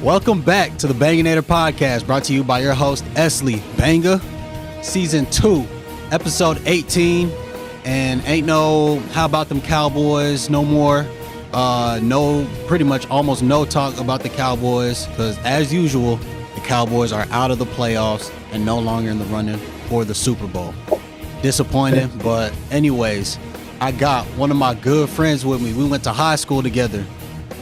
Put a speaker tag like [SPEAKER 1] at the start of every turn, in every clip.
[SPEAKER 1] Welcome back to the Banganator podcast, brought to you by your host, Esley Banga. Season 2, episode 18. And ain't no, how about them Cowboys no more. Pretty much almost no talk about the Cowboys, because as usual, the Cowboys are out of the playoffs and no longer in the running for the Super Bowl. Disappointing, but anyways, I got one of my good friends with me. We went to high school together.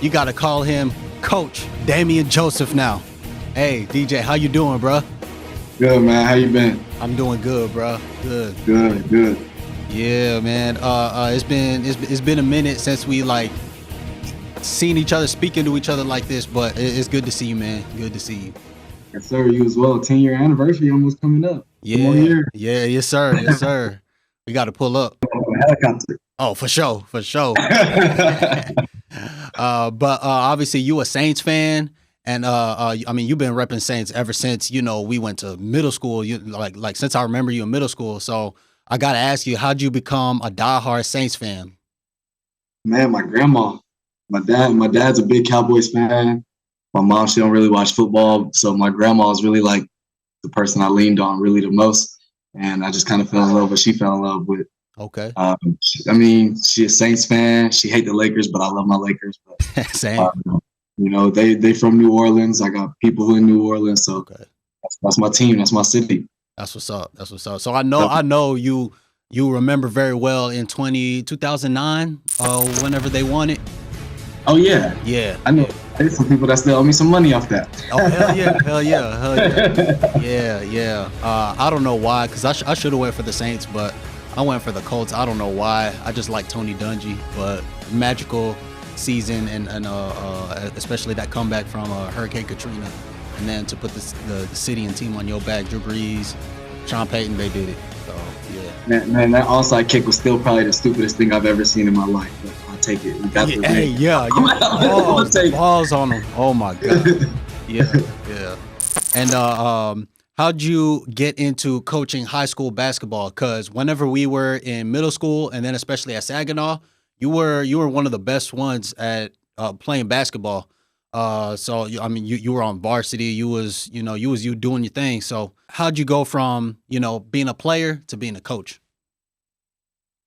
[SPEAKER 1] You got to call him Coach Damian Joseph now. Hey, DJ, how you doing, bro?
[SPEAKER 2] Good, man. How you been?
[SPEAKER 1] I'm doing good, bro. Good. Yeah, man. It's been a minute since we seen each other, speaking to each other like this, but it's good to see you, man. Good to see you.
[SPEAKER 2] Yes, sir. You as well. 10-year anniversry almost coming up.
[SPEAKER 1] Yeah. Yes, sir. We got to pull up.
[SPEAKER 2] Helicopter.
[SPEAKER 1] Oh, for sure. But obviously you a Saints fan, and you've been repping Saints ever since we went to middle school. You since I remember you in middle school. So I gotta ask you, how'd you become a diehard Saints fan?
[SPEAKER 2] Man, my grandma, my dad's a big Cowboys fan. My mom, she don't really watch football, so my grandma is really like the person I leaned on really the most, and I just kind of fell in love with. She fell in love with.
[SPEAKER 1] Okay.
[SPEAKER 2] She a Saints fan. She hate the Lakers, but I love my Lakers. But,
[SPEAKER 1] Same.
[SPEAKER 2] They from New Orleans. I got people who in New Orleans, so
[SPEAKER 1] okay.
[SPEAKER 2] That's my team. That's my city.
[SPEAKER 1] That's what's up. So I know you remember very well in 2009, whenever they won it.
[SPEAKER 2] Oh yeah.
[SPEAKER 1] Yeah.
[SPEAKER 2] I know. There's some people that still owe me some money off that.
[SPEAKER 1] Oh hell yeah. Yeah. I don't know why, because I should have went for the Saints, but I went for the Colts. I don't know why. I just like Tony Dungy, but magical season and especially that comeback from Hurricane Katrina, and then to put the city and team on your back, Drew Brees, Sean Payton, they did it. So yeah.
[SPEAKER 2] Man, that onside kick was still probably the stupidest thing I've ever seen in my life. But I'll take it. We got the ring.
[SPEAKER 1] Yeah. Balls on him. Oh my god. Yeah. And how'd you get into coaching high school basketball? Because whenever we were in middle school, and then especially at Saginaw, you were one of the best ones at playing basketball. So you were on varsity. You was doing your thing. So how'd you go from being a player to being a coach?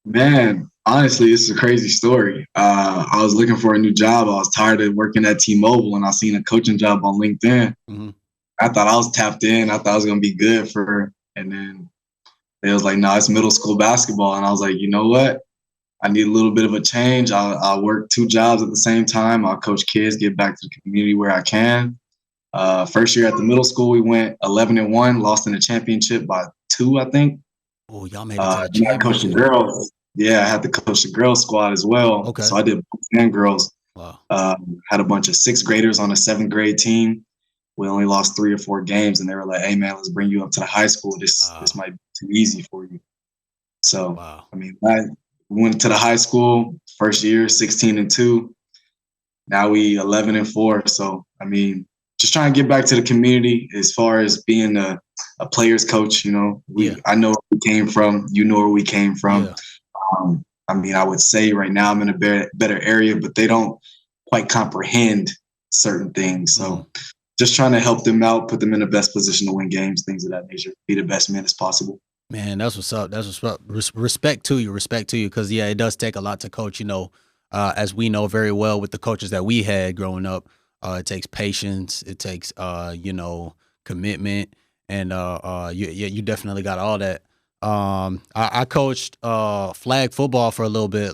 [SPEAKER 2] Man, honestly, this is a crazy story. I was looking for a new job. I was tired of working at T-Mobile, and I seen a coaching job on LinkedIn. Mm-hmm. I thought I was tapped in. I thought I was going to be good and then they was like, no, it's middle school basketball. And I was like, you know what? I need a little bit of a change. I'll work 2 jobs at the same time. I'll coach kids, get back to the community where I can. First year at the middle school, we went 11-1, lost in the championship by 2, I think.
[SPEAKER 1] Oh, y'all made it to the championship.
[SPEAKER 2] I coached the girls. Yeah, I had to coach the girls squad as well.
[SPEAKER 1] Okay.
[SPEAKER 2] So I did boys and girls.
[SPEAKER 1] Wow.
[SPEAKER 2] Had a bunch of 6th graders on a 7th grade team. We only lost 3 or 4 games, and they were like, hey, man, let's bring you up to the high school. This might be too easy for you. So, we went to the high school, first year, 16-2. Now we 11-4. So, just trying to get back to the community as far as being a player's coach. I know where we came from. You know where we came from. Yeah. I would say right now I'm in a better area, but they don't quite comprehend certain things. So just trying to help them out, put them in the best position to win games, things of that nature, be the best man as possible.
[SPEAKER 1] Man, that's what's up. Respect to you. Because it does take a lot to coach, as we know very well with the coaches that we had growing up. It takes patience. It takes, commitment. And you definitely got all that. I coached flag football for a little bit,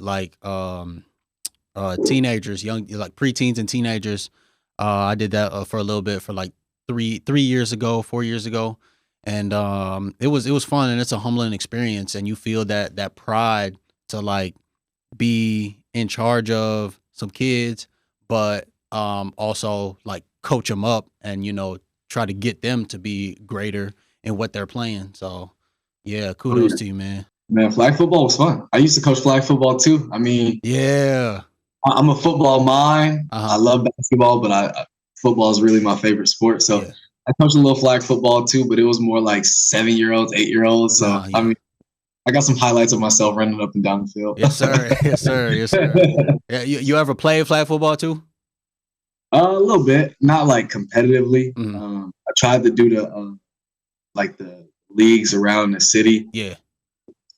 [SPEAKER 1] teenagers, young, preteens and teenagers. I did that for a little bit for 4 years ago. And it was fun, and it's a humbling experience, and you feel that pride to be in charge of some kids, but also coach them up and try to get them to be greater in what they're playing. So yeah, kudos to you, man.
[SPEAKER 2] Man, flag football was fun. I used to coach flag football too.
[SPEAKER 1] Yeah.
[SPEAKER 2] I'm a football mind. I love basketball, but football is really my favorite sport. So I coached a little flag football too, but it was more like 7-year-olds, 8-year-olds. So I got some highlights of myself running up and down the field.
[SPEAKER 1] Yes, sir. Yeah, you ever played flag football too?
[SPEAKER 2] A little bit, not like competitively.
[SPEAKER 1] Mm-hmm.
[SPEAKER 2] I tried to do the like the leagues around the city.
[SPEAKER 1] Yeah.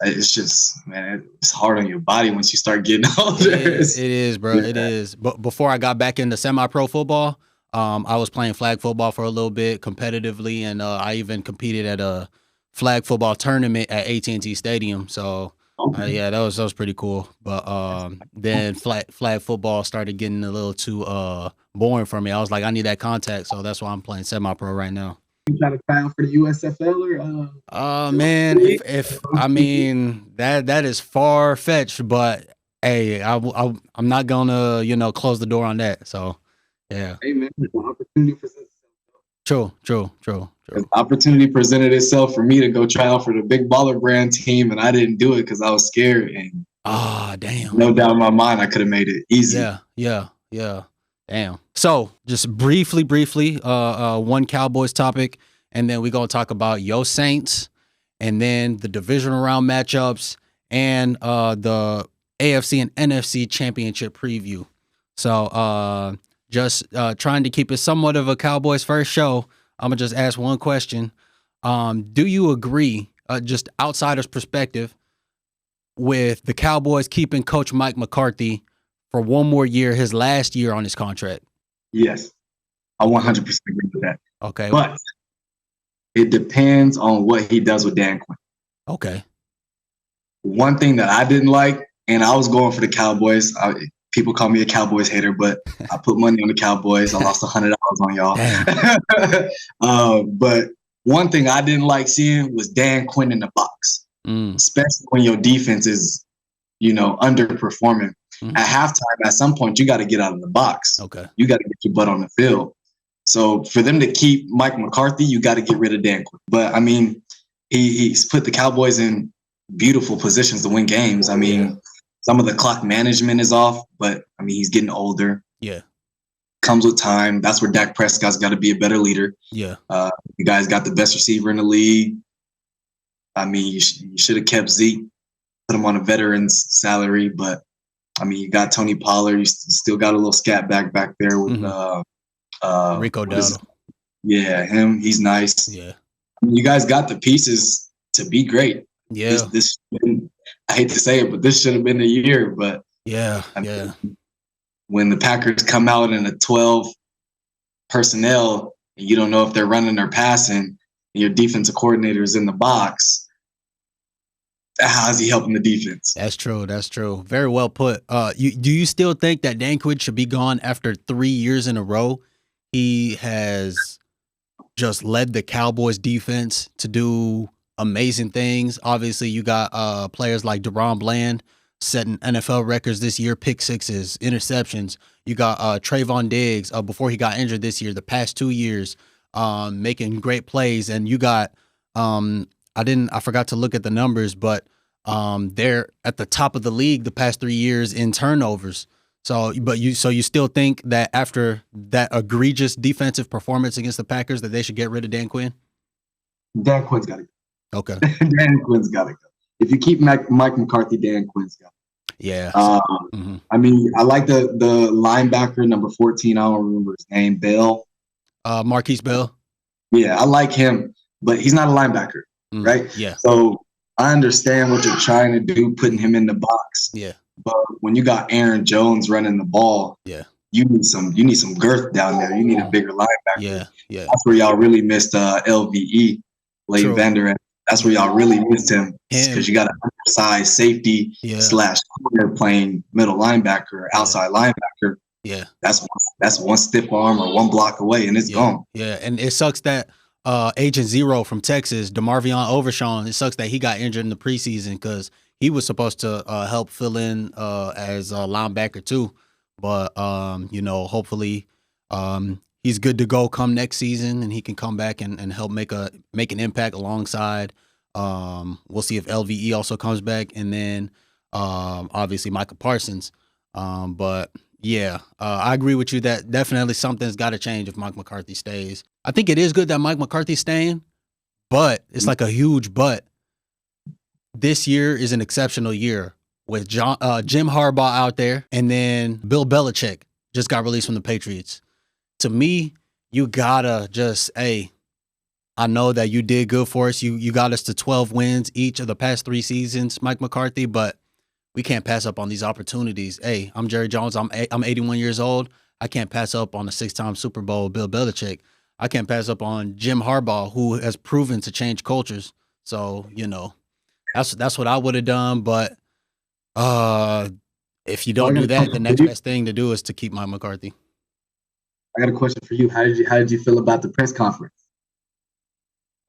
[SPEAKER 2] It's just, man, it's hard on your body once you start getting older.
[SPEAKER 1] It is, bro.
[SPEAKER 2] Yeah.
[SPEAKER 1] It is. But before I got back into semi-pro football, I was playing flag football for a little bit competitively, and I even competed at a flag football tournament at AT&T Stadium. So,
[SPEAKER 2] Okay.
[SPEAKER 1] yeah, that was pretty cool. But then flag football started getting a little too boring for me. I was like, I need that contact, so that's why I'm playing semi-pro right now.
[SPEAKER 2] You try to try out for the USFL or
[SPEAKER 1] Man, if I mean that is far fetched, but hey, I'm not gonna close the door on that. So yeah,
[SPEAKER 2] hey man, the opportunity presents itself.
[SPEAKER 1] true.
[SPEAKER 2] The opportunity presented itself for me to go try out for the big baller brand team, and I didn't do it because I was scared. And
[SPEAKER 1] Ah, damn.
[SPEAKER 2] no doubt in my mind, I could have made it easy.
[SPEAKER 1] Yeah. Damn. So just briefly, one Cowboys topic, and then we're gonna talk about your Saints, and then the divisional round matchups, and the AFC and NFC championship preview. So just trying to keep it somewhat of a Cowboys first show. I'm gonna just ask one question. Do you agree, just outsider's perspective, with the Cowboys keeping Coach Mike McCarthy for one more year, his last year on his contract?
[SPEAKER 2] Yes, I 100% agree with that.
[SPEAKER 1] Okay.
[SPEAKER 2] But it depends on what he does with Dan Quinn.
[SPEAKER 1] Okay.
[SPEAKER 2] One thing that I didn't like, and I was going for the Cowboys. People call me a Cowboys hater, but I put money on the Cowboys. I lost $100 on y'all. But one thing I didn't like seeing was Dan Quinn in the box, especially when your defense is, underperforming. Mm-hmm. At halftime, at some point, you got to get out of the box.
[SPEAKER 1] Okay.
[SPEAKER 2] You got to get your butt on the field. So for them to keep Mike McCarthy, you got to get rid of Dan Quinn. But I mean, he's put the Cowboys in beautiful positions to win games. I mean, some of the clock management is off, but I mean, he's getting older.
[SPEAKER 1] Yeah.
[SPEAKER 2] Comes with time. That's where Dak Prescott's got to be a better leader.
[SPEAKER 1] Yeah.
[SPEAKER 2] You guys got the best receiver in the league. I mean, you should have kept Zeke, put him on a veteran's salary, but I mean, you got Tony Pollard. You still got a little scat back there with
[SPEAKER 1] Rico Dowdle.
[SPEAKER 2] Yeah, him. He's nice.
[SPEAKER 1] Yeah.
[SPEAKER 2] I mean, you guys got the pieces to be great.
[SPEAKER 1] Yeah.
[SPEAKER 2] This I hate to say it, but this should have been the year. But
[SPEAKER 1] yeah,
[SPEAKER 2] I mean, when the Packers come out in a 12 personnel, and you don't know if they're running or passing, and your defensive coordinator is in the box, how is he helping the defense?
[SPEAKER 1] That's true. Very well put. Do you still think that Dan Quinn should be gone after 3 years in a row? He has just led the Cowboys defense to do amazing things. Obviously, you got players like DeRon Bland setting NFL records this year, pick sixes, interceptions. You got Trayvon Diggs before he got injured this year, the past 2 years, making great plays. And you got I forgot to look at the numbers, but they're at the top of the league the past 3 years in turnovers. So you still think that after that egregious defensive performance against the Packers that they should get rid of Dan Quinn?
[SPEAKER 2] Dan Quinn's got to go.
[SPEAKER 1] Okay.
[SPEAKER 2] Dan Quinn's got to go. If you keep Mike McCarthy, Dan Quinn's got to go.
[SPEAKER 1] Yeah.
[SPEAKER 2] I mean, I like the linebacker number 14. I don't remember his name. Bell.
[SPEAKER 1] Marquise Bell.
[SPEAKER 2] Yeah, I like him, but he's not a linebacker, right?
[SPEAKER 1] Yeah.
[SPEAKER 2] So I understand what you're trying to do, putting him in the box.
[SPEAKER 1] Yeah.
[SPEAKER 2] But when you got Aaron Jones running the ball, you need some girth down there. You need a bigger linebacker.
[SPEAKER 1] Yeah.
[SPEAKER 2] That's where y'all really missed LVE, Leighton Vander Esch. That's where y'all really missed him because you got an undersized safety / corner playing middle linebacker or outside linebacker.
[SPEAKER 1] Yeah.
[SPEAKER 2] That's one stiff arm or one block away and it's gone.
[SPEAKER 1] Yeah, and it sucks that Agent Zero from Texas, DeMarvion Overshawn, it sucks that he got injured in the preseason because he was supposed to help fill in as a linebacker too. But hopefully he's good to go come next season and he can come back and help make an impact alongside. We'll see if LVE also comes back, and then obviously Micah Parsons. But yeah, I agree with you that definitely something's got to change if Mike McCarthy stays. I think it is good that Mike McCarthy's staying, but it's like a huge but. This year is an exceptional year with Jim Harbaugh out there, and then Bill Belichick just got released from the Patriots. to me, you gotta just, hey, I know that you did good for us. You got us to 12 wins each of the past 3 seasons, Mike McCarthy, but we can't pass up on these opportunities. Hey, I'm Jerry Jones. I'm 81 years old. I can't pass up on a 6-time Super Bowl Bill Belichick. I can't pass up on Jim Harbaugh, who has proven to change cultures. So, that's what I would have done. But if you don't do that, the next best thing to do is to keep Mike McCarthy.
[SPEAKER 2] I got a question for you. How did you feel about the press conference?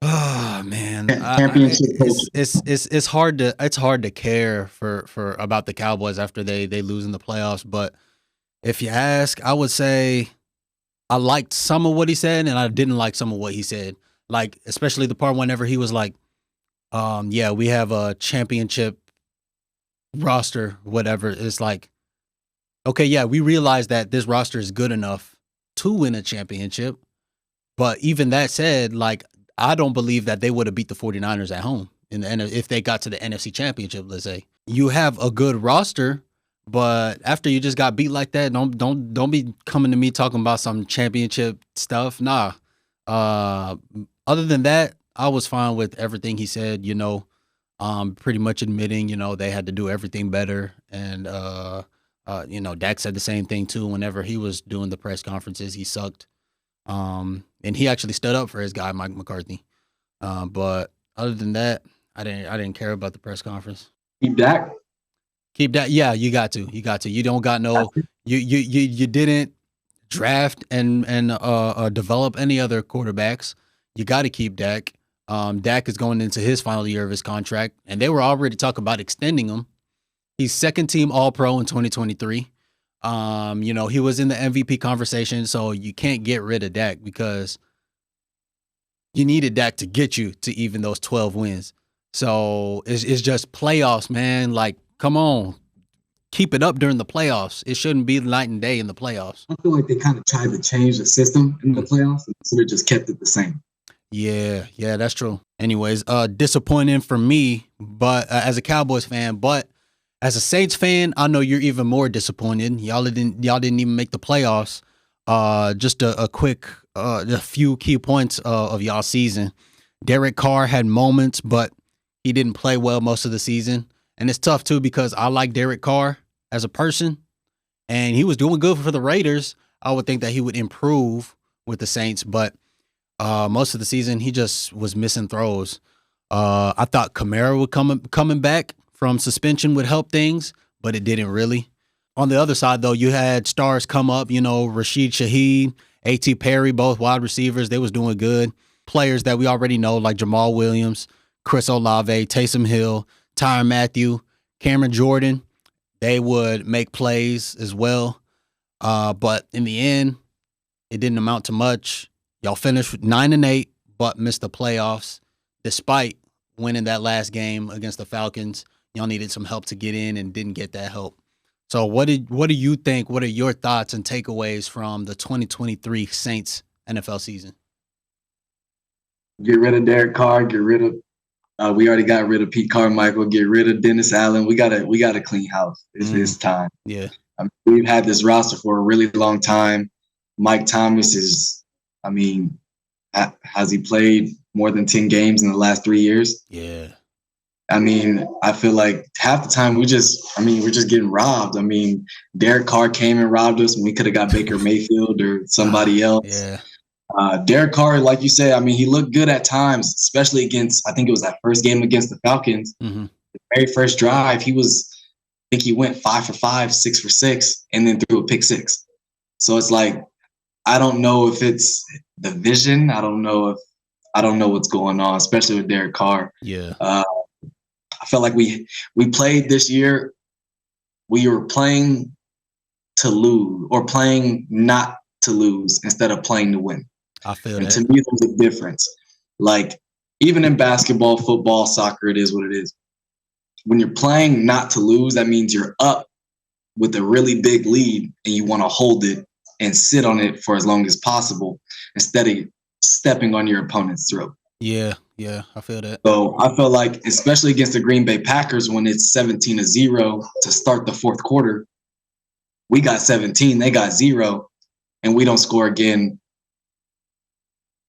[SPEAKER 1] Oh man,
[SPEAKER 2] Championship
[SPEAKER 1] it's hard to care for about the Cowboys after they lose in the playoffs. But if you ask, I would say I liked some of what he said, and I didn't like some of what he said. Like especially the part whenever he was like, yeah, we have a championship roster, whatever. It's like, okay, yeah, we realize that this roster is good enough to win a championship. But even that said, like, I don't believe that they would have beat the 49ers at home if they got to the NFC Championship, let's say. You have a good roster, but after you just got beat like that, don't be coming to me talking about some championship stuff. Nah. Other than that, I was fine with everything he said, pretty much admitting, they had to do everything better. And Dak said the same thing too whenever he was doing the press conferences. He sucked. And he actually stood up for his guy, Mike McCarthy. But other than that, I didn't care about the press conference.
[SPEAKER 2] Keep Dak.
[SPEAKER 1] Yeah, you got to. You don't got no. You didn't draft and develop any other quarterbacks. You got to keep Dak. Dak is going into his final year of his contract, and they were already talking about extending him. He's second team All-Pro in 2023. He was in the MVP conversation, so you can't get rid of Dak because you needed Dak to get you to even those 12 wins. So it's just playoffs, man. Like, come on, keep it up during the playoffs. It shouldn't be night and day in the playoffs.
[SPEAKER 2] I feel like they kind of tried to change the system in the playoffs, so they just kept it the same.
[SPEAKER 1] Yeah, that's true. Anyways, disappointing for me, but as a Cowboys fan, but as a Saints fan, I know you're even more disappointed. Y'all didn't even make the playoffs. Just a few key points of y'all season. Derek Carr had moments, but he didn't play well most of the season. And it's tough too because I like Derek Carr as a person, and he was doing good for the Raiders. I would think that he would improve with the Saints, but most of the season he just was missing throws. I thought Kamara would coming back from suspension would help things, but it didn't really. On the other side, though, you had stars come up, Rashid Shaheed, A.T. Perry, both wide receivers. They was doing good. Players that we already know, like Jamal Williams, Chris Olave, Taysom Hill, Tyrann Mathieu, Cameron Jordan, they would make plays as well. But in the end, it didn't amount to much. Y'all finished 9-8, but missed the playoffs despite winning that last game against the Falcons. Y'all needed some help to get in and didn't get that help. So what do you think? What are your thoughts and takeaways from the 2023 Saints NFL season?
[SPEAKER 2] Get rid of Derek Carr. Get rid of. We already got rid of Pete Carmichael. Get rid of Dennis Allen. We got a clean house. It's time.
[SPEAKER 1] Yeah.
[SPEAKER 2] We've had this roster for a really long time. Mike Thomas is. Has he played more than 10 games in the last 3 years?
[SPEAKER 1] Yeah.
[SPEAKER 2] I feel like half the time we're just getting robbed. Derek Carr came and robbed us, and we could have got Baker Mayfield or somebody else.
[SPEAKER 1] Yeah.
[SPEAKER 2] Derek Carr, like you said, he looked good at times, especially against, I think it was that first game against the Falcons.
[SPEAKER 1] Mm-hmm.
[SPEAKER 2] The very first drive, he went 5 for 5, 6 for 6, and then threw a pick 6. So it's like, I don't know if it's the vision. I don't know what's going on, especially with Derek Carr.
[SPEAKER 1] Yeah.
[SPEAKER 2] I felt like we played this year. We were playing to lose or playing not to lose instead of playing to win.
[SPEAKER 1] I feel
[SPEAKER 2] and
[SPEAKER 1] that.
[SPEAKER 2] To me, there's a difference. Like, even in basketball, football, soccer, it is what it is. When you're playing not to lose, that means you're up with a really big lead and you want to hold it and sit on it for as long as possible instead of stepping on your opponent's throat.
[SPEAKER 1] Yeah, I feel that.
[SPEAKER 2] So I feel like, especially against the Green Bay Packers, when it's 17-0 to start the fourth quarter, we got 17, they got 0. and we don't score again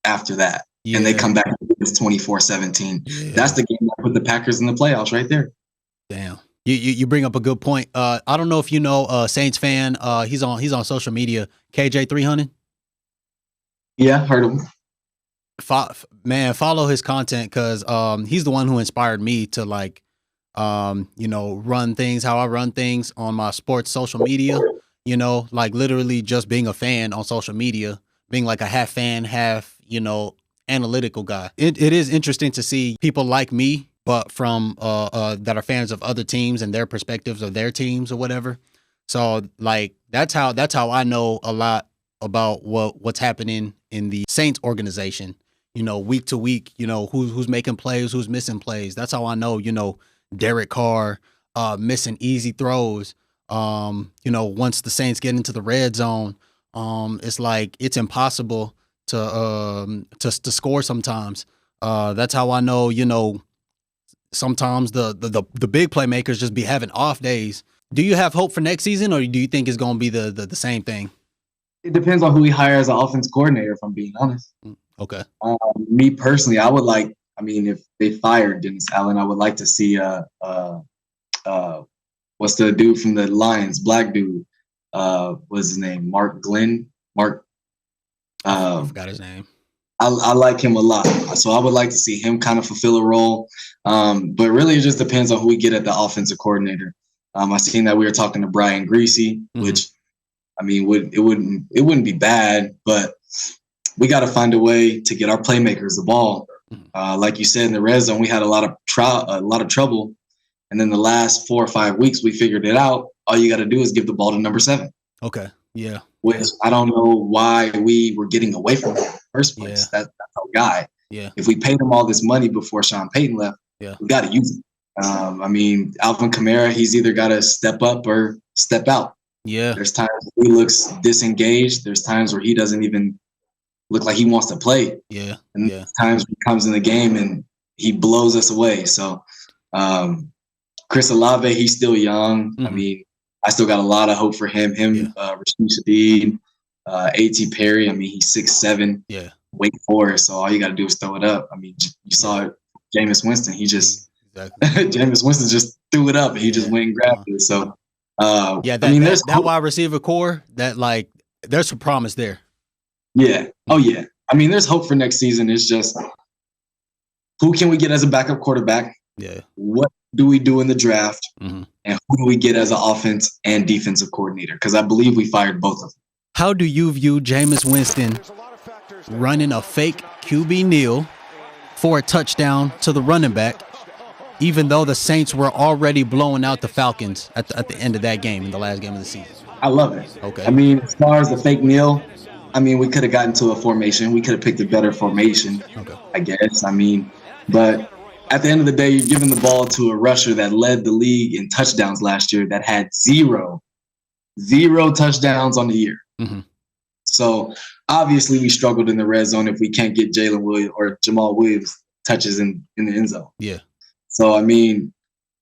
[SPEAKER 2] after that.
[SPEAKER 1] Yeah.
[SPEAKER 2] And they come back and it's 24-17.
[SPEAKER 1] Yeah.
[SPEAKER 2] That's the game that put the Packers in the playoffs right there.
[SPEAKER 1] Damn. You bring up a good point. I don't know if you know Saints fan. He's on social media. KJ 300.
[SPEAKER 2] Yeah, heard of him.
[SPEAKER 1] Follow his content because he's the one who inspired me to like run things how I run things on my sports social media. Like literally just being a fan on social media, being like a half fan, half analytical guy. It is interesting to see people like me, but from that are fans of other teams and their perspectives of their teams or whatever. So like that's how I know a lot about what's happening in the Saints organization. Week to week, who's making plays, who's missing plays. That's how I know, Derek Carr missing easy throws. Once the Saints get into the red zone, it's like it's impossible to score sometimes. That's how I know, sometimes the big playmakers just be having off days. Do you have hope for next season, or do you think it's going to be the same thing?
[SPEAKER 2] It depends on who we hire as an offense coordinator, if I'm being honest.
[SPEAKER 1] Okay.
[SPEAKER 2] Me personally, I would like, if they fired Dennis Allen, I would like to see what's the dude from the Lions, black dude, what's his name? Mark Glenn?
[SPEAKER 1] I forgot his name.
[SPEAKER 2] I like him a lot. So I would like to see him kind of fulfill a role. But really it just depends on who we get at the offensive coordinator. I seen that we were talking to Brian Greasy, which it wouldn't be bad, but we got to find a way to get our playmakers the ball. Like you said, in the red zone, we had a lot of trouble. And then the last 4 or 5 weeks, we figured it out. All you got to do is give the ball to number 7.
[SPEAKER 1] Okay. Yeah.
[SPEAKER 2] Which I don't know why we were getting away from it in the first place. Yeah. That's our guy.
[SPEAKER 1] Yeah.
[SPEAKER 2] If we paid him all this money before Sean Payton left, we got to use him. Alvin Kamara, he's either got to step up or step out.
[SPEAKER 1] Yeah.
[SPEAKER 2] There's times he looks disengaged. There's times where he doesn't even look like he wants to play.
[SPEAKER 1] Yeah.
[SPEAKER 2] And there's times he comes in the game and he blows us away. So Chris Olave, he's still young. I still got a lot of hope for him. Rashid Shaheed, A.T. Perry. He's 6'7".
[SPEAKER 1] Yeah.
[SPEAKER 2] Wake Forest. So all you got to do is throw it up. You saw it. Jameis Winston. He just Jameis Winston just threw it up and he just went and grabbed it. So
[SPEAKER 1] that wide receiver core, that like there's some promise there.
[SPEAKER 2] Yeah. Oh yeah. There's hope for next season. It's just who can we get as a backup quarterback?
[SPEAKER 1] Yeah.
[SPEAKER 2] What do we do in the draft? And who do we get as an offense and defensive coordinator? Because I believe we fired both of them.
[SPEAKER 1] How do you view Jameis Winston running a fake QB kneel for a touchdown to the running back, even though the Saints were already blowing out the Falcons at the end of that game, in the last game of the season?
[SPEAKER 2] I love it.
[SPEAKER 1] Okay.
[SPEAKER 2] As far as the fake kneel, we could have gotten to a formation. We could have picked a better formation, I guess. But at the end of the day, you're giving the ball to a rusher that led the league in touchdowns last year, that had zero touchdowns on the year. So obviously we struggled in the red zone if we can't get Jalen Williams or Jamal Williams touches in the end zone.
[SPEAKER 1] Yeah.
[SPEAKER 2] So,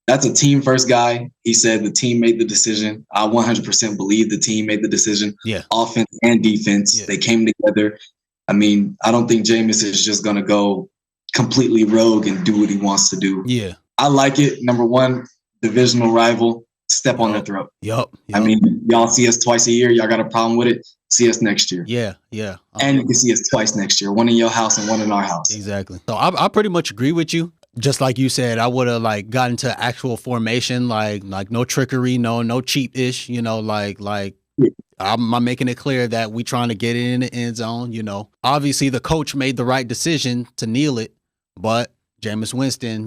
[SPEAKER 2] that's a team first guy. He said the team made the decision. I 100% believe the team made the decision.
[SPEAKER 1] Yeah.
[SPEAKER 2] Offense and defense, they came together. I don't think Jameis is just going to go completely rogue and do what he wants to do.
[SPEAKER 1] Yeah.
[SPEAKER 2] I like it. Number one, divisional rival, step on their throat.
[SPEAKER 1] Yep.
[SPEAKER 2] Y'all see us twice a year. Y'all got a problem with it. See us next year.
[SPEAKER 1] Yeah.
[SPEAKER 2] And you can see us twice next year. One in your house and one in our house.
[SPEAKER 1] Exactly. So I pretty much agree with you. Just like you said, I would have gotten to actual formation, like no trickery, no cheap-ish, I'm making it clear that we trying to get it in the end zone, Obviously the coach made the right decision to kneel it, but Jameis Winston,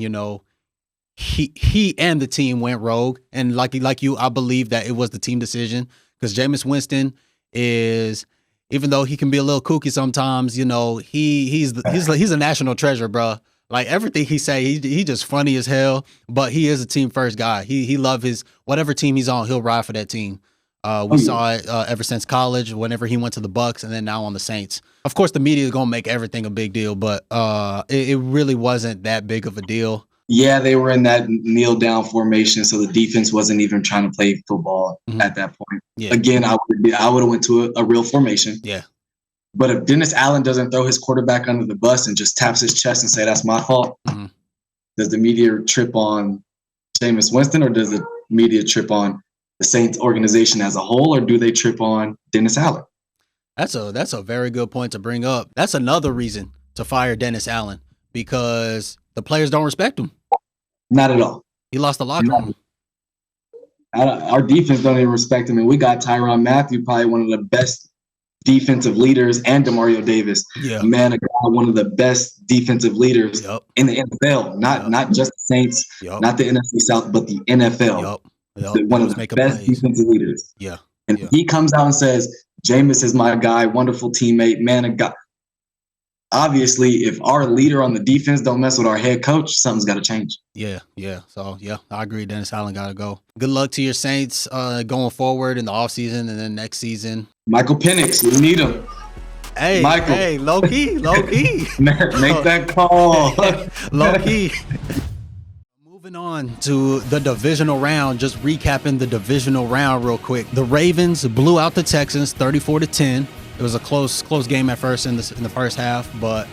[SPEAKER 1] he and the team went rogue. And like you, I believe that it was the team decision, because Jameis Winston is, even though he can be a little kooky sometimes, he's a national treasure, bro. Like everything he say, he just funny as hell, but he is a team first guy. He love his, whatever team he's on, he'll ride for that team. We saw it ever since college, whenever he went to the Bucks, and then now on the Saints. Of course, the media is gonna make everything a big deal, but it really wasn't that big of a deal.
[SPEAKER 2] Yeah, they were in that kneel down formation, so the defense wasn't even trying to play football at that point.
[SPEAKER 1] Yeah.
[SPEAKER 2] Again, I would have went to a real formation.
[SPEAKER 1] Yeah.
[SPEAKER 2] But if Dennis Allen doesn't throw his quarterback under the bus and just taps his chest and say that's my fault, does the media trip on Jameis Winston, or does the media trip on the Saints organization as a whole, or do they trip on Dennis Allen?
[SPEAKER 1] That's a very good point to bring up. That's another reason to fire Dennis Allen, because the players don't respect him.
[SPEAKER 2] Not at all.
[SPEAKER 1] He lost the locker room.
[SPEAKER 2] Our defense don't even respect him, and we got Tyrann Mathieu, probably one of the best defensive leaders, and Demario Davis, man, a guy, one of the best defensive leaders in the NFL. Not just the Saints, not the NFC South, but the NFL. One of the best defensive leaders.
[SPEAKER 1] Yeah.
[SPEAKER 2] And he comes out and says, Jameis is my guy, wonderful teammate, man, a guy. Obviously, if our leader on the defense don't mess with our head coach, something's got to change.
[SPEAKER 1] Yeah. So, I agree. Dennis Allen got to go. Good luck to your Saints going forward in the offseason and then next season.
[SPEAKER 2] Michael Penix, we need him.
[SPEAKER 1] Hey,
[SPEAKER 2] Michael.
[SPEAKER 1] Hey, low key.
[SPEAKER 2] Make that call.
[SPEAKER 1] Low key. Moving on to the divisional round, just recapping the divisional round real quick. The Ravens blew out the Texans 34-10. It was a close game at first in the first half, but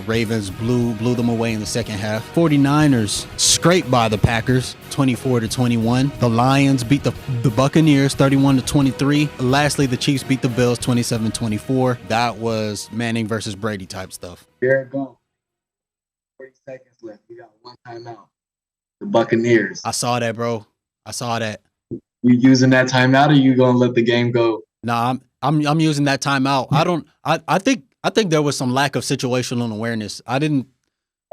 [SPEAKER 1] Ravens blew them away in the second half. 49ers scraped by the Packers 24-21. The Lions beat the Buccaneers 31-23. Lastly, the Chiefs beat the Bills 27-24. That was Manning versus Brady type stuff.
[SPEAKER 2] There it goes. 40 seconds left. We got one timeout. The Buccaneers.
[SPEAKER 1] I saw that, bro. I saw that.
[SPEAKER 2] You using that timeout, or you gonna let the game go?
[SPEAKER 1] Nah, I'm using that timeout. I think there was some lack of situational awareness. I didn't.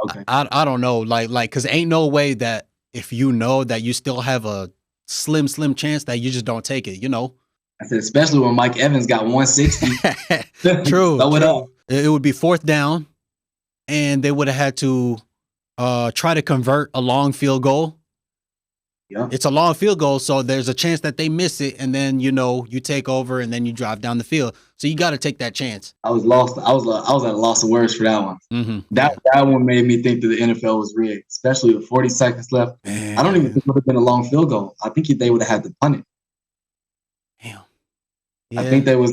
[SPEAKER 1] Okay. I don't know. Like, because ain't no way that if you know that you still have a slim chance that you just don't take it. You know.
[SPEAKER 2] I said, especially when Mike Evans got 160.
[SPEAKER 1] True.
[SPEAKER 2] Throw it up.
[SPEAKER 1] It would be fourth down, and they would have had to try to convert a long field goal.
[SPEAKER 2] Yeah.
[SPEAKER 1] It's a long field goal, so there's a chance that they miss it, and then you take over, and then you drive down the field. So you got to take that chance.
[SPEAKER 2] I was lost. I was at a loss of words for that one.
[SPEAKER 1] Mm-hmm.
[SPEAKER 2] That one made me think that the NFL was rigged, especially with 40 seconds left. Man. I don't even think it would have been a long field goal. I think they would have had to punt it.
[SPEAKER 1] Damn. Yeah.
[SPEAKER 2] I think they was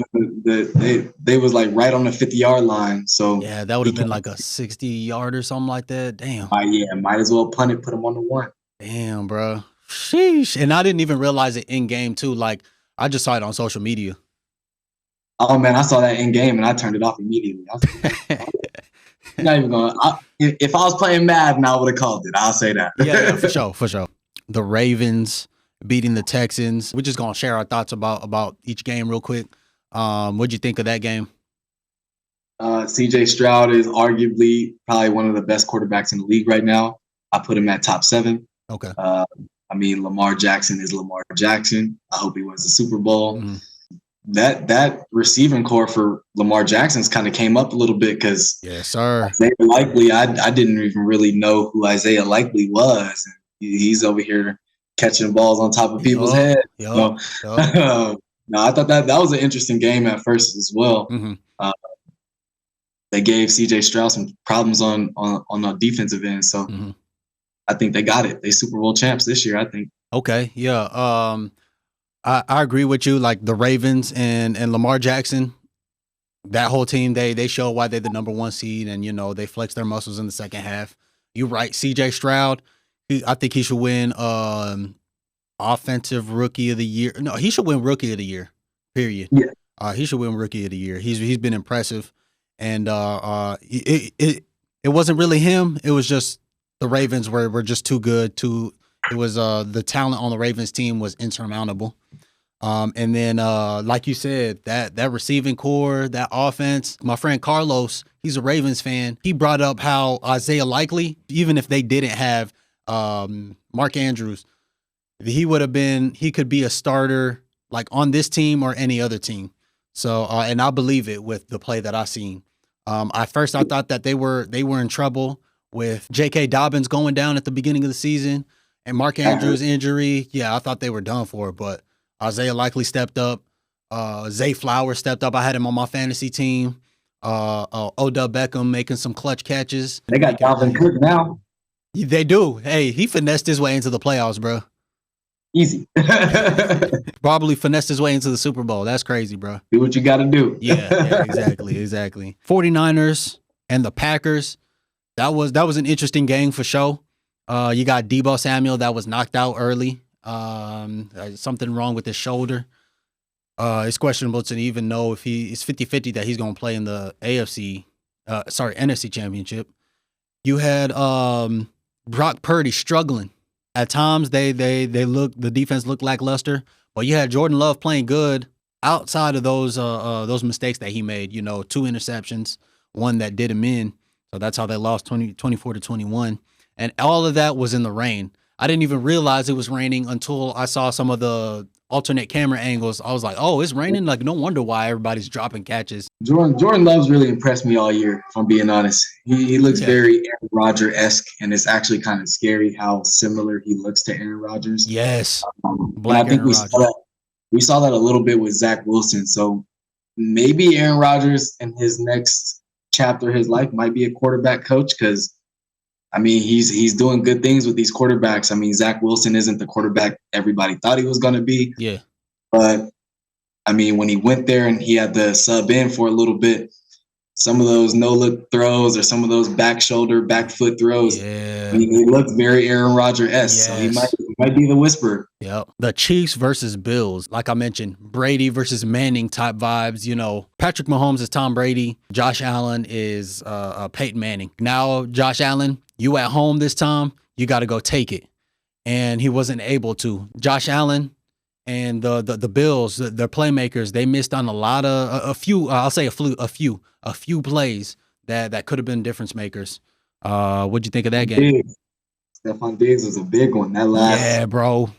[SPEAKER 2] like right on the 50-yard line. So
[SPEAKER 1] yeah, that would have been like a 60-yard or something like that. Damn.
[SPEAKER 2] Might as well punt it, put them on the one.
[SPEAKER 1] Damn, bro. Sheesh. And I didn't even realize it in game too. Like, I just saw it on social media.
[SPEAKER 2] Oh man, I saw that in game and I turned it off immediately. I was not even going. If I was playing Madden, I would have called it. I'll say that.
[SPEAKER 1] Yeah, for sure. The Ravens beating the Texans. We're just gonna share our thoughts about each game real quick. What'd you think of that game?
[SPEAKER 2] CJ Stroud is arguably probably one of the best quarterbacks in the league right now. I put him at top 7.
[SPEAKER 1] Okay.
[SPEAKER 2] I mean, Lamar Jackson is Lamar Jackson. I hope he wins the Super Bowl. Mm-hmm. That receiving core for Lamar Jackson's kind of came up a little bit because
[SPEAKER 1] yes, sir.
[SPEAKER 2] Isaiah Likely, I didn't even really know who Isaiah Likely was. He's over here catching balls on top of people's heads. No, I thought that was an interesting game at first as well. Mm-hmm. They gave CJ Stroud some problems on the defensive end, so. Mm-hmm. I think they got it. They Super Bowl champs this year, I think. Okay,
[SPEAKER 1] yeah. I agree with you. Like the Ravens and Lamar Jackson, that whole team, they show why they're the number 1 seed, and they flex their muscles in the second half. You're right. CJ Stroud, I think he should win offensive rookie of the year. No, he should win rookie of the year. Period.
[SPEAKER 2] Yeah.
[SPEAKER 1] He should win rookie of the year. He's been impressive, and it wasn't really him. It was just. The Ravens were just too good. It was the talent on the Ravens team was insurmountable. And then like you said, that receiving core, that offense. My friend Carlos, he's a Ravens fan. He brought up how Isaiah Likely, even if they didn't have Mark Andrews, he could be a starter like on this team or any other team. So and I believe it with the play that I seen. At first I thought that they were in trouble with J.K. Dobbins going down at the beginning of the season and Mark Andrews' injury. Yeah, I thought they were done for, but Isaiah Likely stepped up. Zay Flowers stepped up. I had him on my fantasy team. Odell Beckham making some clutch catches.
[SPEAKER 2] They got Dalvin Cook now.
[SPEAKER 1] They do. Hey, he finessed his way into the playoffs, bro.
[SPEAKER 2] Easy.
[SPEAKER 1] Probably finessed his way into the Super Bowl. That's crazy, bro.
[SPEAKER 2] Do what you got to do.
[SPEAKER 1] Yeah, exactly. 49ers and the Packers. That was an interesting game for sure. You got Deebo Samuel that was knocked out early. Something wrong with his shoulder. It's questionable to even know if it's 50-50 that he's going to play in the NFC Championship. You had Brock Purdy struggling. At times the defense looked lackluster, but you had Jordan Love playing good outside of those mistakes that he made, 2 interceptions, one that did him in. So that's how they lost 24-21. And all of that was in the rain. I didn't even realize it was raining until I saw some of the alternate camera angles. I was like, oh, it's raining? Like, no wonder why everybody's dropping catches.
[SPEAKER 2] Jordan Love's really impressed me all year, if I'm being honest. He looks very Aaron Rodgers-esque, and it's actually kind of scary how similar he looks to Aaron Rodgers.
[SPEAKER 1] Yes.
[SPEAKER 2] Black I think we saw that a little bit with Zach Wilson. So maybe Aaron Rodgers in his next chapter of his life might be a quarterback coach, because I mean, he's doing good things with these quarterbacks. I mean, Zach Wilson isn't the quarterback everybody thought he was going to be.
[SPEAKER 1] Yeah.
[SPEAKER 2] But, I mean, when he went there and he had to sub in for a little bit, some of those no-look throws or some of those back foot throws, he looked very Aaron Rodgers-esque. Yes. So he might be the whisperer.
[SPEAKER 1] Yeah. The Chiefs versus Bills. Like I mentioned, Brady versus Manning type vibes. Patrick Mahomes is Tom Brady. Josh Allen is Peyton Manning. Now, Josh Allen, you at home this time, you got to go take it. And he wasn't able to. Josh Allen and the Bills, their playmakers, they missed on a few plays that could have been difference makers. What'd you think of that game?
[SPEAKER 2] Stephon Diggs was a big one. That last.
[SPEAKER 1] Yeah, bro.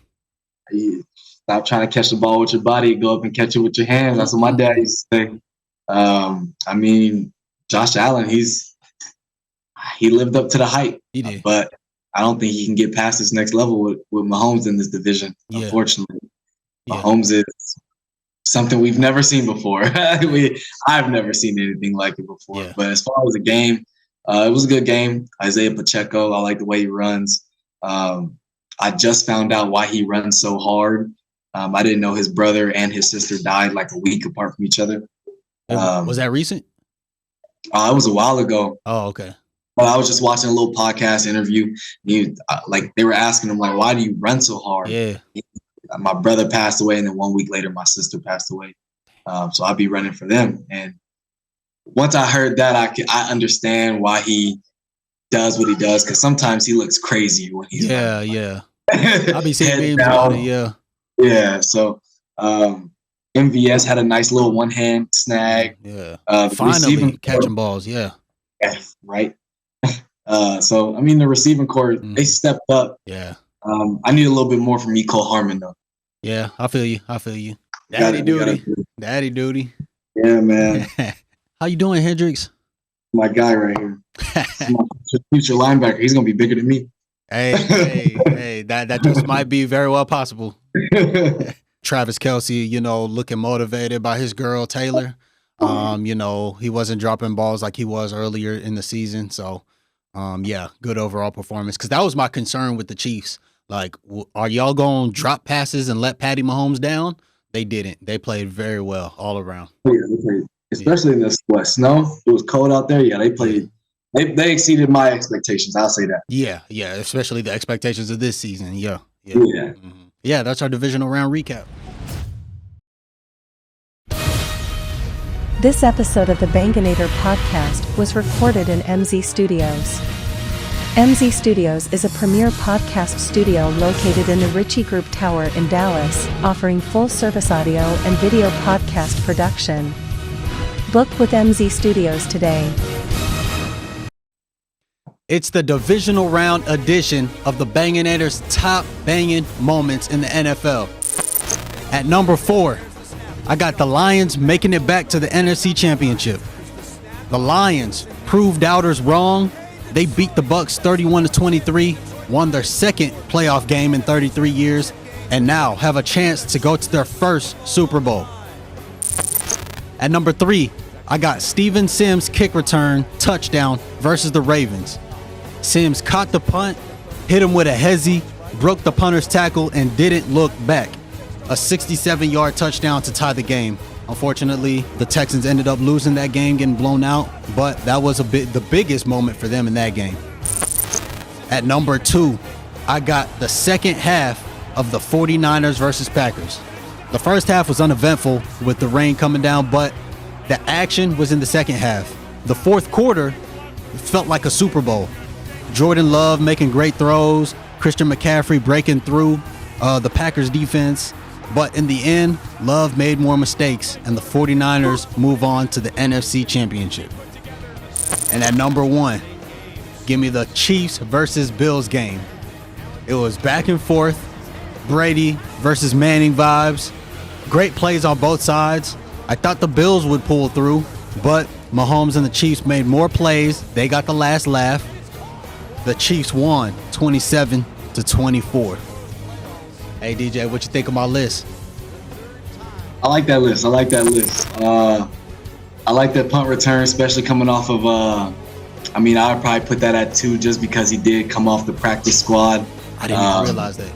[SPEAKER 2] Stop trying to catch the ball with your body, go up and catch it with your hands. That's what my dad used to say. I mean, Josh Allen, he lived up to the hype.
[SPEAKER 1] He did.
[SPEAKER 2] But I don't think he can get past this next level with Mahomes in this division, unfortunately. Mahomes is something we've never seen before. I've never seen anything like it before. Yeah. But as far as the game, it was a good game. Isaiah Pacheco, I like the way he runs. I just found out why he runs so hard. I didn't know his brother and his sister died like a week apart from each other.
[SPEAKER 1] Was that recent?
[SPEAKER 2] It was a while ago.
[SPEAKER 1] Oh, okay.
[SPEAKER 2] I was just watching a little podcast interview. They were asking him, like, why do you run so hard?
[SPEAKER 1] Yeah.
[SPEAKER 2] My brother passed away, and then 1 week later, my sister passed away. So I'll be running for them. And once I heard that, I understand why he does what he does, because sometimes he looks crazy when he's
[SPEAKER 1] yeah. I'll be seeing memes about it, yeah.
[SPEAKER 2] Yeah, so MVS had a nice little one-hand snag.
[SPEAKER 1] Yeah. Finally catching balls, yeah.
[SPEAKER 2] Yeah, right. So, I mean, the receiving core, they stepped up.
[SPEAKER 1] Yeah.
[SPEAKER 2] I need a little bit more from Mecole Hardman, though.
[SPEAKER 1] Yeah, I feel you. Daddy duty.
[SPEAKER 2] Yeah, man.
[SPEAKER 1] How you doing, Hendricks?
[SPEAKER 2] My guy right here. My future linebacker. He's going to be bigger than me.
[SPEAKER 1] Hey, that just might be very well possible. Travis Kelce, looking motivated by his girl, Taylor. He wasn't dropping balls like he was earlier in the season. So, good overall performance. Because that was my concern with the Chiefs. Like, are y'all going to drop passes and let Patty Mahomes down? They didn't. They played very well all around.
[SPEAKER 2] Yeah, they played. Especially in the snow. It was cold out there. Yeah, they played. They exceeded my expectations. I'll say that.
[SPEAKER 1] Yeah. Especially the expectations of this season. Yeah. Mm-hmm. Yeah, that's our divisional round recap.
[SPEAKER 3] This episode of the Banganator podcast was recorded in MZ Studios. MZ Studios is a premier podcast studio located in the Ritchie Group Tower in Dallas, offering full-service audio and video podcast production. Book with MZ Studios today.
[SPEAKER 1] It's the divisional round edition of the Banganator's top banging moments in the NFL. At number 4, I got the Lions making it back to the NFC Championship. The Lions proved doubters wrong. They beat the Bucs 31-23, won their second playoff game in 33 years, and now have a chance to go to their first Super Bowl. At number 3, I got Steven Sims kick return touchdown versus the Ravens. Sims caught the punt, hit him with a hezzy, broke the punter's tackle, and didn't look back. A 67-yard touchdown to tie the game. Unfortunately, the Texans ended up losing that game, getting blown out, but that was the biggest moment for them in that game. At number 2, I got the second half of the 49ers versus Packers. The first half was uneventful with the rain coming down, but the action was in the second half. The fourth quarter felt like a Super Bowl. Jordan Love making great throws, Christian McCaffrey breaking through the Packers defense. But in the end, Love made more mistakes, and the 49ers move on to the NFC Championship. And at number 1, give me the Chiefs versus Bills game. It was back and forth, Brady versus Manning vibes. Great plays on both sides. I thought the Bills would pull through, but Mahomes and the Chiefs made more plays. They got the last laugh. The Chiefs won 27-24. Hey, DJ, what you think of my list?
[SPEAKER 2] I like that list. I like that punt return, especially coming off of, I would probably put that at 2 just because he did come off the practice squad.
[SPEAKER 1] I didn't even realize that.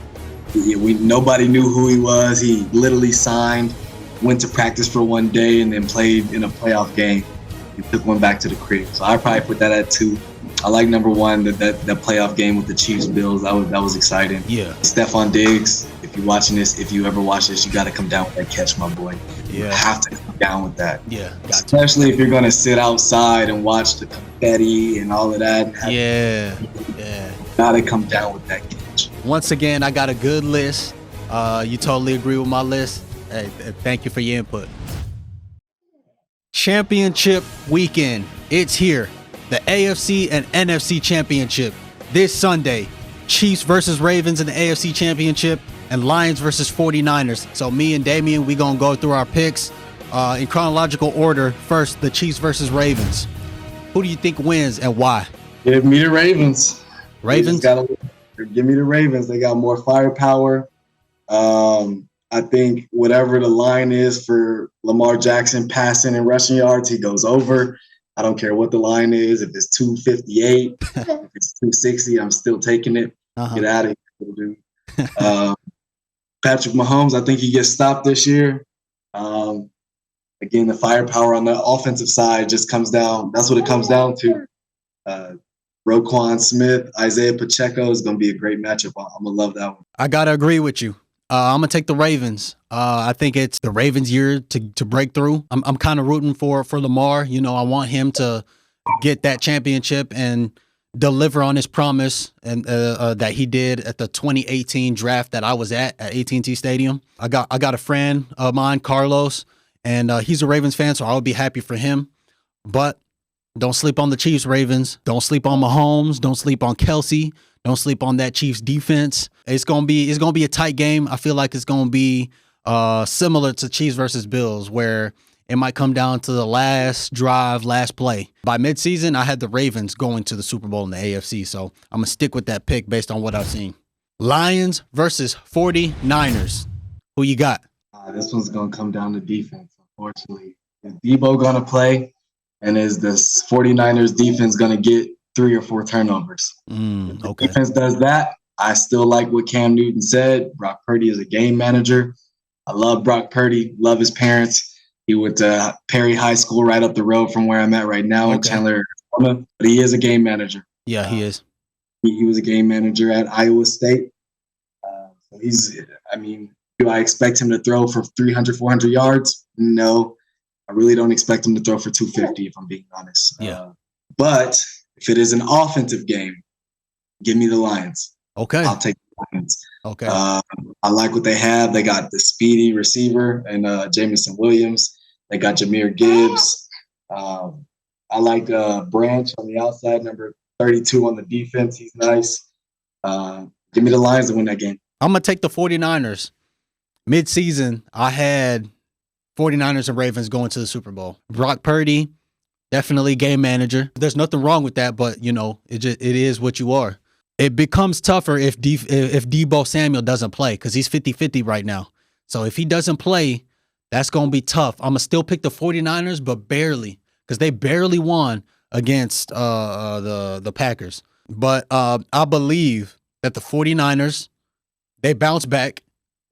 [SPEAKER 2] Nobody knew who he was. He literally signed, went to practice for one day, and then played in a playoff game. He took one back to the crib. So I'd probably put that at 2. I like number 1, that playoff game with the Chiefs Bills. That was exciting.
[SPEAKER 1] Yeah.
[SPEAKER 2] Stephon Diggs, if you're watching this, if you ever watch this, you got to come down with that catch, my boy.
[SPEAKER 1] Yeah.
[SPEAKER 2] You have to come down with that.
[SPEAKER 1] Yeah.
[SPEAKER 2] Especially if you're going to sit outside and watch the confetti and all of that.
[SPEAKER 1] Yeah.
[SPEAKER 2] Got to come down with that catch.
[SPEAKER 1] Once again, I got a good list. You totally agree with my list. Hey, thank you for your input. Championship weekend. It's here. The AFC and NFC Championship this Sunday. Chiefs versus Ravens in the AFC Championship and Lions versus 49ers. So me and Damian, we going to go through our picks in chronological order. First, the Chiefs versus Ravens. Who do you think wins and why?
[SPEAKER 2] Give me the Ravens.
[SPEAKER 1] Ravens?
[SPEAKER 2] Give me the Ravens. They got more firepower. I think whatever the line is for Lamar Jackson passing and rushing yards, he goes over. I don't care what the line is. If it's 258, if it's 260, I'm still taking it. Get out of here, dude. Patrick Mahomes, I think he gets stopped this year. Again, the firepower on the offensive side just comes down. That's what it comes down to. Roquan Smith, Isaiah Pacheco is going to be a great matchup. I'm going to love that one.
[SPEAKER 1] I got to agree with you. I'm going to take the Ravens. I think it's the Ravens' year to break through. I'm kind of rooting for Lamar. You know, I want him to get that championship and deliver on his promise and that he did at the 2018 draft that I was at AT&T Stadium. I got a friend of mine, Carlos, and he's a Ravens fan, so I'll be happy for him. But don't sleep on the Chiefs, Ravens. Don't sleep on Mahomes. Don't sleep on Kelsey. Don't sleep on that Chiefs defense. It's gonna be a tight game. I feel like it's gonna be similar to Chiefs versus Bills, where it might come down to the last drive, last play. By midseason, I had the Ravens going to the Super Bowl in the AFC, so I'm gonna stick with that pick based on what I've seen. Lions versus 49ers. Who you got?
[SPEAKER 2] This one's gonna come down to defense, unfortunately. Is Debo gonna play? And is the 49ers defense going to get 3 or 4 turnovers? If the defense does that, I still like what Cam Newton said. Brock Purdy is a game manager. I love Brock Purdy, love his parents. He went to Perry High School right up the road from where I'm at right now in Chandler, Arizona. But he is a game manager.
[SPEAKER 1] Yeah, he is.
[SPEAKER 2] He was a game manager at Iowa State. So do I expect him to throw for 300, 400 yards? No. I really don't expect him to throw for 250, if I'm being honest.
[SPEAKER 1] Yeah.
[SPEAKER 2] But if it is an offensive game, give me the Lions.
[SPEAKER 1] Okay.
[SPEAKER 2] I'll take the Lions.
[SPEAKER 1] Okay.
[SPEAKER 2] I like what they have. They got the speedy receiver and Jamison Williams. They got Jahmyr Gibbs. I like Branch on the outside, number 32 on the defense. He's nice. Give me the Lions to win that game.
[SPEAKER 1] I'm going to take the 49ers. Mid-season, I had 49ers and Ravens going to the Super Bowl. Brock Purdy, definitely game manager. There's nothing wrong with that, but, you know, it is what you are. It becomes tougher if Deebo Samuel doesn't play because he's 50-50 right now. So if he doesn't play, that's going to be tough. I'm going to still pick the 49ers, but barely, because they barely won against the Packers. But I believe that the 49ers, they bounce back.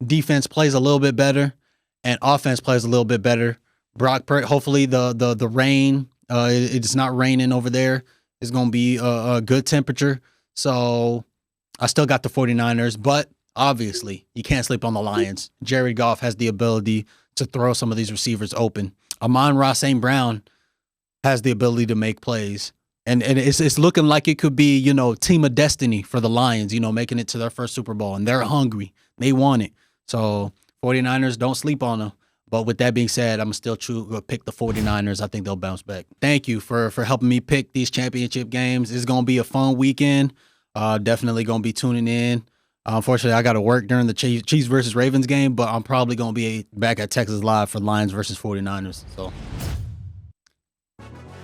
[SPEAKER 1] Defense plays a little bit better, and offense plays a little bit better. Brock Purdy, hopefully the rain, it's not raining over there. It's going to be a good temperature. So I still got the 49ers, but obviously you can't sleep on the Lions. Jared Goff has the ability to throw some of these receivers open. Amon-Ra St. Brown has the ability to make plays. And it's looking like it could be, team of destiny for the Lions, making it to their first Super Bowl. And they're hungry. They want it. So 49ers, don't sleep on them. But with that being said, I'm still pick the 49ers. I think they'll bounce back. Thank you for helping me pick these championship games. It's going to be a fun weekend. Definitely going to be tuning in. Unfortunately, I got to work during the Chiefs versus Ravens game, but I'm probably going to be back at Texas Live for Lions versus 49ers. So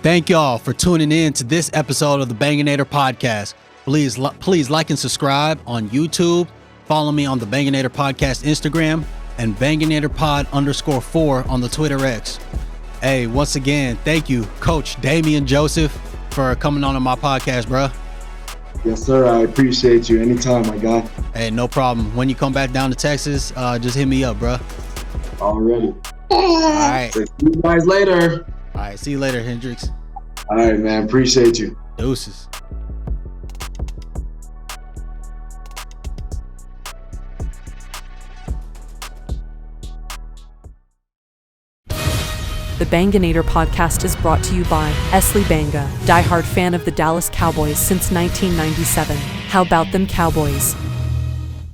[SPEAKER 1] thank y'all for tuning in to this episode of the Banganator podcast. Please like and subscribe on YouTube. Follow me on the Banganator podcast Instagram and Banganator_4 on the Twitter X. Hey, once again, thank you, Coach Damian Joseph, for coming on my podcast, bro.
[SPEAKER 2] Yes, sir. I appreciate you. Anytime, my guy.
[SPEAKER 1] Hey, no problem. When you come back down to Texas, just hit me up, bro.
[SPEAKER 2] Already.
[SPEAKER 1] All right.
[SPEAKER 2] So see you guys later.
[SPEAKER 1] All right. See you later, Hendrix.
[SPEAKER 2] All right, man. Appreciate you.
[SPEAKER 1] Deuces.
[SPEAKER 4] The Banganator podcast is brought to you by Esley Banga, diehard fan of the Dallas Cowboys since 1997. How about them Cowboys?